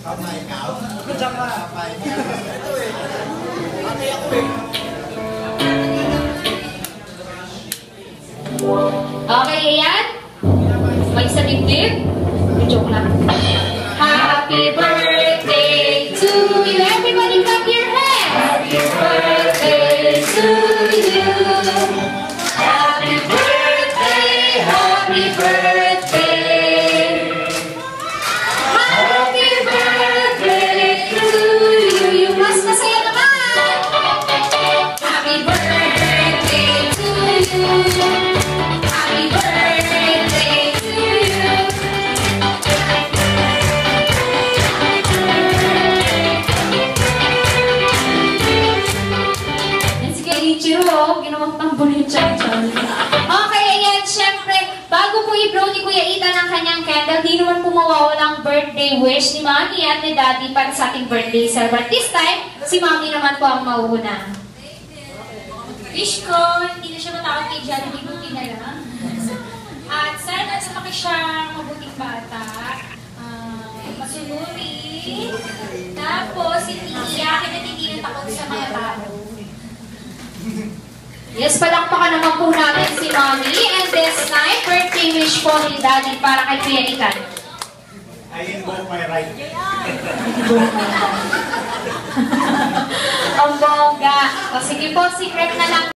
Okay, ayan. May sa dibdib. Joke lang. Happy birthday to you. Everybody clap your hands. Happy birthday to you. Happy birthday, happy birthday. Happy birthday to you. You must masaya naman. Happy birthday to you. Happy birthday to you. Sige, Ichiro, ginawang tambulin siya. Okay, ayan, syempre, bago po i-blow ni Kuya Ethan ang kanyang candle, di naman po mawawalang birthday wish ni Mommy at ni Daddy para sa ating birthday celebrate. This time, si Mommy naman po ang mauuna. Wish ko, hindi na siya matawag kay Jollibee, buti na lang. At sana sa laki siyang mabuting bata, masunuri, tapos hindi iyakin at hindi natakot sa mga tao. Yes, palakpakan naman po natin si Mommy. And this time, birthday wish po ni Daddy para kay Kuya Ethan. I invoke my right. Ang bongga. O sige po, secret na lang.